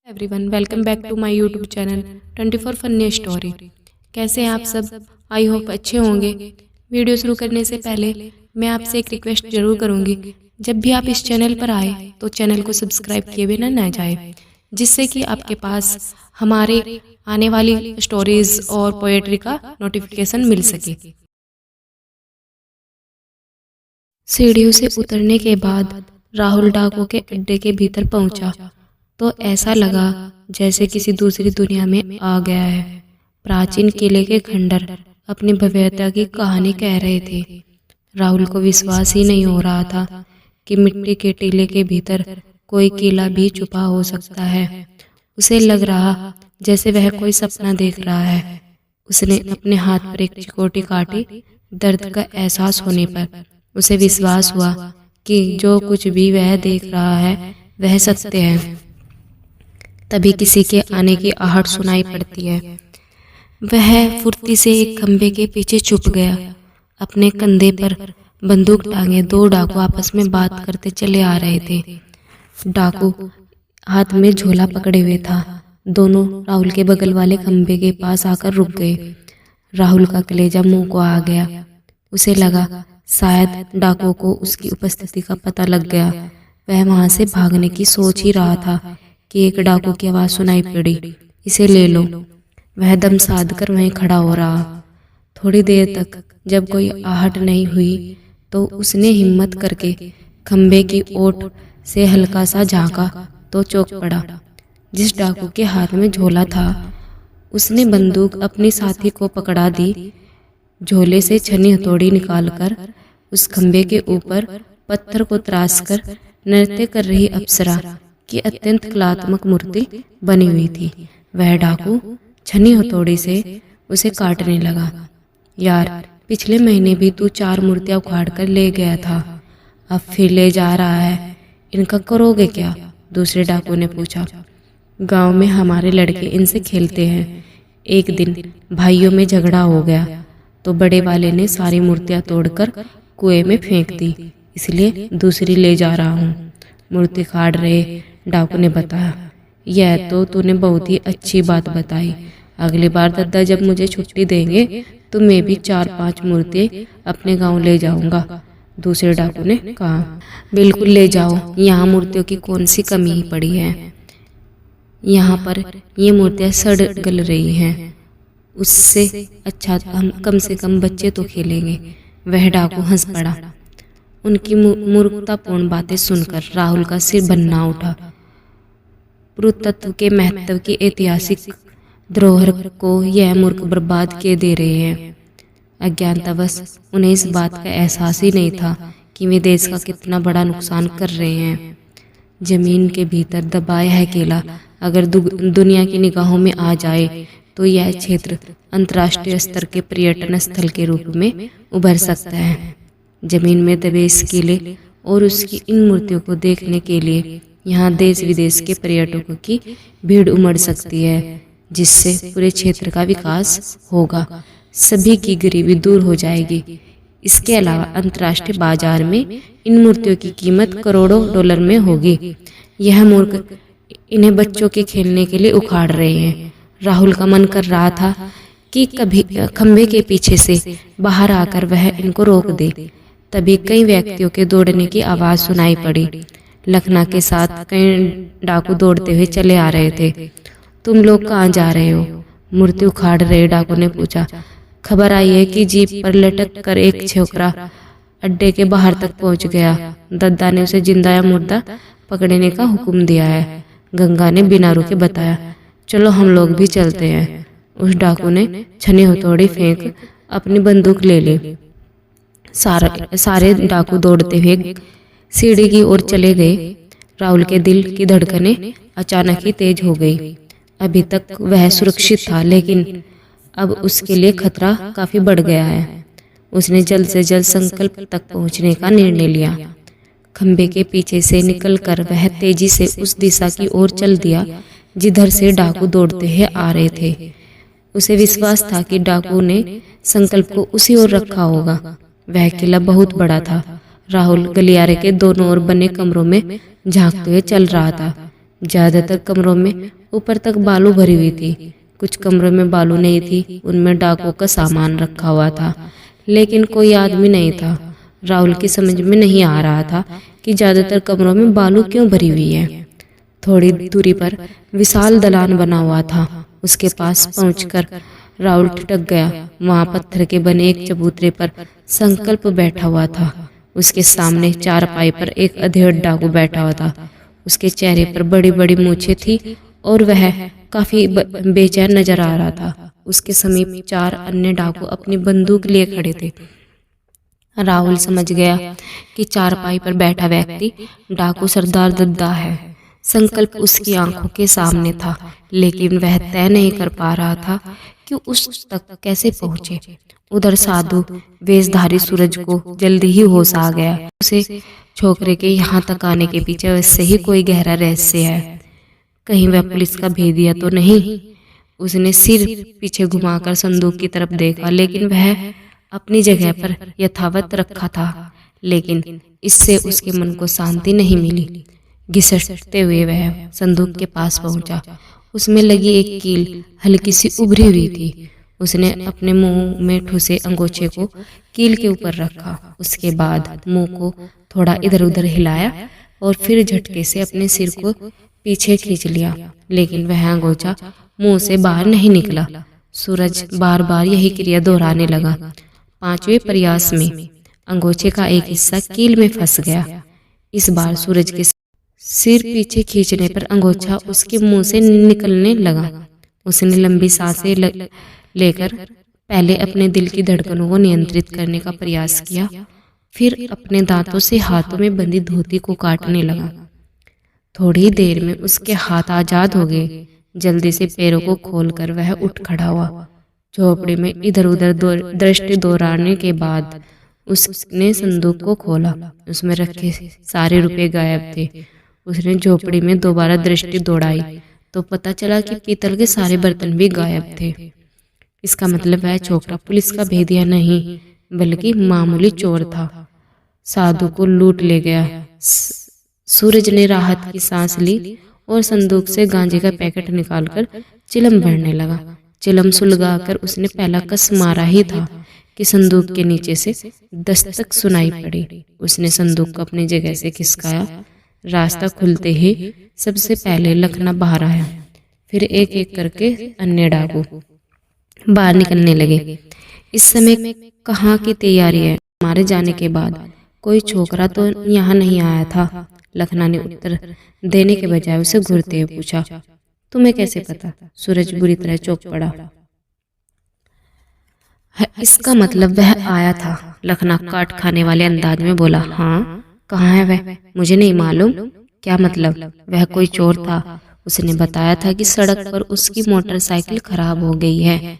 Everyone, welcome back to my YouTube channel 24 funny story. कैसे हैं आप सब? आई होप अच्छे होंगे। वीडियो शुरू करने से पहले मैं आपसे एक रिक्वेस्ट जरूर करूंगी, जब भी आप इस चैनल पर आए तो चैनल को सब्सक्राइब किए बिना न जाए, जिससे कि आपके पास हमारे आने वाली स्टोरीज और पोएट्री का नोटिफिकेशन मिल सके। सीढ़ियों से उतरने के बाद राहुल डाकू के अड्डे के भीतर पहुंचा तो ऐसा लगा जैसे किसी दूसरी दुनिया में आ गया है। प्राचीन किले के खंडर अपनी भव्यता की कहानी कह रहे थे। राहुल को विश्वास ही नहीं हो रहा था कि मिट्टी के टीले के भीतर कोई किला भी छुपा हो सकता है। उसे लग रहा जैसे वह कोई सपना देख रहा है। उसने अपने हाथ पर एक चिकोटी काटी। दर्द का एहसास होने पर उसे विश्वास हुआ कि जो कुछ भी वह देख रहा है वह सत्य है। तभी किसी के आने की आहट सुनाई पड़ती है। वह फुर्ती से एक खंबे के पीछे छुप गया। अपने कंधे पर बंदूक टांगे दो डाकू आपस में बात करते चले आ रहे थे। डाकू हाथ में झोला पकड़े हुए था। दोनों राहुल के बगल वाले खंबे के पास आकर रुक गए। राहुल का कलेजा मुंह को आ गया। उसे लगा शायद डाकू को उसकी उपस्थिति का पता लग गया। वह वहां से भागने की सोच ही रहा था कि एक डाकू की आवाज सुनाई पड़ी, इसे ले लो। वह दम साध कर वहीं खड़ा हो रहा। थोड़ी देर तक जब कोई आहट नहीं हुई तो उसने हिम्मत करके खंबे की ओट से हल्का सा झांका तो चौंक पड़ा। जिस डाकू के हाथ में झोला था उसने बंदूक अपनी साथी को पकड़ा दी। झोले से छनी हथौड़ी निकालकर उस खंबे के ऊपर पत्थर को त्रास कर नृत्य कर रही अप्सरा की अत्यंत कलात्मक मूर्ति बनी हुई थी। वह डाकू छनी हथौड़ी से उसे काटने लगा। यार, पिछले महीने भी तू 4 मूर्तियां उखाड़ कर ले गया था, अब फिर ले जा रहा है, इनका करोगे क्या? दूसरे डाकू ने पूछा। गांव में हमारे लड़के इनसे खेलते हैं। एक दिन भाइयों में झगड़ा हो गया तो बड़े वाले ने सारी मूर्तियां तोड़कर कुएं में फेंक दी, इसलिए दूसरी ले जा रहा हूँ। मूर्ति काट रहे डाकू ने बताया। यह तो तूने बहुत ही अच्छी बात बताई। अगली बार दादा जब मुझे छुट्टी देंगे तो मैं भी 4-5 मूर्ति अपने गांव ले जाऊंगा, दूसरे डाकू ने कहा। बिल्कुल ले जाओ, यहाँ मूर्तियों की कौन सी कमी ही पड़ी है। यहाँ पर ये मूर्तियाँ सड़ गल रही हैं, उससे अच्छा हम कम से कम बच्चे तो खेलेंगे। वह डाकू हंस पड़ा। उनकी मूर्खतापूर्ण बातें सुनकर राहुल का सिर भन्ना उठा। पुरातत्व के महत्व की ऐतिहासिक धरोहर को यह मूर्ख बर्बाद किए दे रहे हैं। अज्ञानतावश उन्हें इस बात का एहसास ही नहीं था कि वे देश का कितना बड़ा नुकसान कर रहे हैं। जमीन के भीतर दबाया है केला अगर दुनिया की निगाहों में आ जाए तो यह क्षेत्र अंतर्राष्ट्रीय स्तर के पर्यटन स्थल के रूप में उभर सकता है। जमीन में दबे इस किले और उसकी इन मूर्तियों को देखने के लिए यहाँ देश विदेश के पर्यटकों की भीड़ उमड़ सकती है, जिससे पूरे क्षेत्र का विकास होगा, सभी की गरीबी दूर हो जाएगी। इसके अलावा अंतर्राष्ट्रीय बाजार में इन मूर्तियों की कीमत करोड़ों डॉलर में होगी। यह मूर्ख इन्हें बच्चों के खेलने के लिए उखाड़ रहे हैं। राहुल का मन कर रहा था कि कभी खंबे के पीछे से बाहर आकर वह इनको रोक दे। तभी कई व्यक्तियों के दौड़ने की आवाज सुनाई पड़ी। लखना के साथ कई डाकू दौड़ते हुए चले आ रहे थे। तुम लोग कहाँ जा रहे हो? मूर्ति उखाड़ रहे डाकू ने पूछा। खबर आई है कि जीप पर लटक कर एक छोकरा अड्डे के बाहर तक पहुंच गया। दद्दा ने उसे जिंदा या मुर्दा पकड़ने का हुक्म दिया है, गंगा ने बिना रुके बताया। चलो हम लोग भी चलते हैं। उस डाकू ने छनी हथौड़ी फेंक अपनी बंदूक ले ली। सारे डाकू दौड़ते हुए सीढ़ी की ओर चले गए। राहुल के दिल की धड़कनें अचानक ही तेज हो गई। अभी तक वह सुरक्षित था, लेकिन अब उसके लिए खतरा काफी बढ़ गया है। उसने जल्द से जल्द संकल्प तक पहुंचने का निर्णय लिया। खंबे के पीछे से निकलकर वह तेजी से उस दिशा की ओर चल दिया जिधर से डाकू दौड़ते हुए आ रहे थे। उसे विश्वास था कि डाकू ने संकल्प को उसी ओर रखा होगा। वह किला बहुत बड़ा था। राहुल गलियारे के दोनों ओर बने कमरों में झांकते हुए चल रहा था। ज्यादातर कमरों में ऊपर तक बालू भरी हुई थी। कुछ कमरों में बालू नहीं थी, उनमें डाकुओं का सामान रखा हुआ था, लेकिन कोई आदमी नहीं था। राहुल की समझ में नहीं आ रहा था कि ज्यादातर कमरों में बालू क्यों भरी हुई है। थोड़ी दूरी पर विशाल दलान बना हुआ था। उसके पास पहुंचकर राहुल ठिठक गया। वहां पत्थर के बने एक चबूतरे पर संकल्प बैठा हुआ था। उसके सामने चारपाई पर एक अधेड़ डाकू बैठा हुआ था। उसके चेहरे पर बड़ी बड़ी मूछें थी और वह काफी बेचैन नजर आ रहा था। उसके समीप 4 अन्य डाकू अपनी बंदूक लिए खड़े थे। राहुल समझ गया कि चारपाई पर बैठा व्यक्ति डाकू सरदार दद्दा है। संकल्प उसकी आंखों के सामने था, लेकिन वह तय नहीं कर पा रहा था कि उस तक कैसे पहुंचे। उधर साधु वेशधारी सूरज को जल्दी ही होश आ गया। उसे छोकरे के यहाँ तक आने के पीछे वैसे ही कोई गहरा रहस्य है। कहीं वह पुलिस का भेदिया तो नहीं। उसने सिर पीछे घुमाकर संदूक की तरफ देखा, लेकिन वह अपनी जगह पर यथावत रखा था। लेकिन इससे उसके मन को शांति नहीं मिली। घिसटते हुए वह संदूक के पास पहुंचा। उसमें लगी एक कील हल्की सी उभरी हुई थी। उसने अपने मुंह में ठूसे अंगोछे को कील के ऊपर रखा। उसके बाद मुंह को थोड़ा इधर उधर हिलाया और फिर झटके से अपने सिर को पीछे खींच लिया, लेकिन वह अंगोछा मुंह से बाहर नहीं निकला। सूरज बार बार यही क्रिया दोहराने लगा। 5वें प्रयास में अंगोछे का एक हिस्सा कील में फंस गया। इस बार सूरज के सिर पीछे खींचने पर अंगोछा उसके मुंह से निकलने लगा। उसने लंबी सांसें लेकर पहले अपने दिल की धड़कनों को नियंत्रित करने का प्रयास किया, फिर अपने दांतों से हाथों में बंधी धोती को काटने लगा। थोड़ी देर में उसके हाथ आजाद हो गए। जल्दी से पैरों को खोलकर वह उठ खड़ा हुआ। झोपड़ी में इधर उधर दृष्टि दोहराने के बाद उसने संदूक को खोला। उसमें रखे सारे रुपए गायब थे। उसने झोपड़ी में दोबारा दृष्टि दौड़ाई तो पता चला कि पीतल के सारे बर्तन भी गायब थे। इसका मतलब वह छोकरा पुलिस का भेदिया नहीं, बल्कि मामूली चोर था। साधु को लूट ले गया। सूरज ने राहत की सांस ली और संदूक से गांजे का पैकेट निकालकर चिलम भरने लगा। चिलम सुलगाकर उसने पहला कस मारा ही था कि संदूक के नीचे से दस्तक सुनाई पड़ी। उसने संदूक को अपनी जगह से खिसकाया। रास्ता खुलते ही सबसे पहले लखना बाहर आया, फिर एक एक करके अन्य डाकू बाहर निकलने लगे। इस समय कहाँ की तैयारी है? मारे जाने के बाद कोई छोकरा तो यहाँ नहीं आया था। लखना ने उत्तर देने के बजाय उसे घूरते हुए पूछा, तुम्हें कैसे पता? सूरज बुरी तरह चौंक पड़ा। इसका मतलब वह आया था, लखना काट खाने वाले अंदाज में बोला। हाँ, कहाँ है वह? मुझे नहीं मालूम। क्या मतलब? वह कोई चोर था। उसने बताया था कि सड़क पर उसकी मोटरसाइकिल खराब हो गई है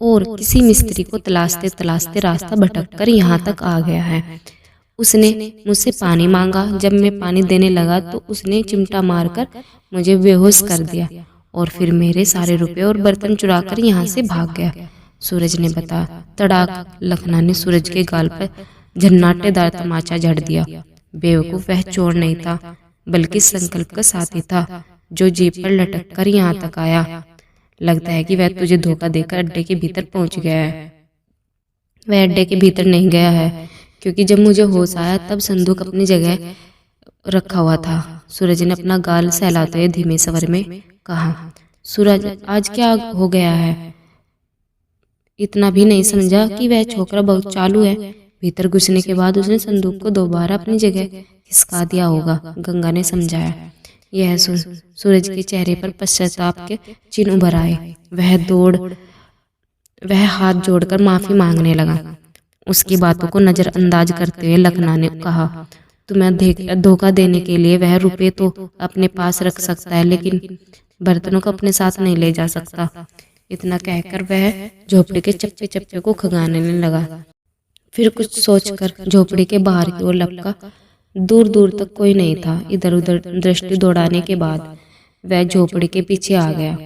और किसी मिस्त्री को तलाशते तलाशते रास्ता भटककर यहाँ तक आ गया है। उसने मुझसे पानी मांगा। जब मैं पानी देने लगा तो उसने चिमटा मारकर मुझे बेहोश कर दिया और फिर मेरे सारे रुपए और बर्तन चुराकर यहाँ से भाग गया। सूरज ने बताया। तड़ाक! लखना ने सूरज के गाल पर झन्नाटेदार तमाचा झड़ दिया। बेवकूफ, वह चोर नहीं था, बल्कि संकल्प का साथी था जो जीप पर लटक कर यहाँ तक आया। लगता है कि वह तुझे धोखा देकर अड्डे के भीतर पहुंच गया है। वह अड्डे के भीतर नहीं गया है, क्योंकि जब मुझे होश आया तब संदूक अपनी जगह रखा हुआ था। सूरज ने अपना गाल सहलाते हुए धीमे स्वर में कहा। सूरज, आज क्या हो गया है? इतना भी नहीं समझा कि वह छोकरा बहुत चालू है? भीतर घुसने के बाद उसने संदूक को दोबारा अपनी जगह खिसका दिया होगा, गंगा ने समझाया। यह सुन सूरज के चेहरे पर पश्चाताप के चिन्ह उभर आए। वह हाथ जोड़कर माफी मांगने लगा। उसकी बातों को नजरअंदाज करते हुए लखना ने कहा, तुम्हें धोखा देने के लिए वह रुपए तो अपने पास रख सकता है, लेकिन बर्तनों को अपने साथ नहीं ले जा सकता। इतना कहकर वह झोपड़ी के चप्पे चप्पे को खंगालने लगा। फिर कुछ सोचकर झोपड़ी के बाहर की ओर लपका। दूर दूर तक कोई नहीं था। इधर उधर दृष्टि दौड़ाने के बाद वह झोपड़ी के पीछे आ गया।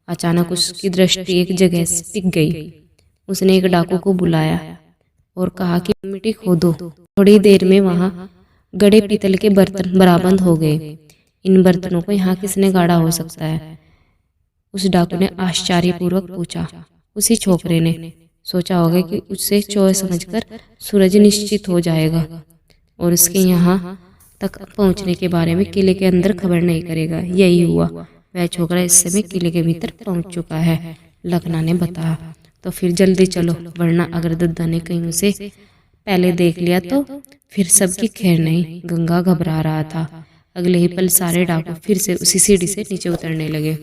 अचानक उसकी दृष्टि एक जगह से टिक गई। उसने एक डाकू को बुलाया और कहा कि मिट्टी खोदो। थोड़ी देर में वहां गड़े पीतल के बर्तन बरामद हो गए। इन बर्तनों को यहाँ किसने गाड़ा हो सकता है? उस डाकू ने आश्चर्यपूर्वक पूछा। उसी छोकरे ने सोचा होगा कि उससे चोर समझकर सूरज निश्चित हो जाएगा और उसके यहाँ तक पहुंचने के बारे में किले के अंदर खबर नहीं करेगा। यही हुआ। वह छोकरा इस समय किले के भीतर पहुंच चुका है, लखना ने बताया। तो फिर जल्दी चलो, वरना अगर दद्दा ने कहीं उसे पहले देख लिया तो फिर सबकी खैर नहीं। गंगा घबरा रहा था। अगले ही पल सारे डाकू फिर से उसी सीढ़ी से नीचे उतरने लगे।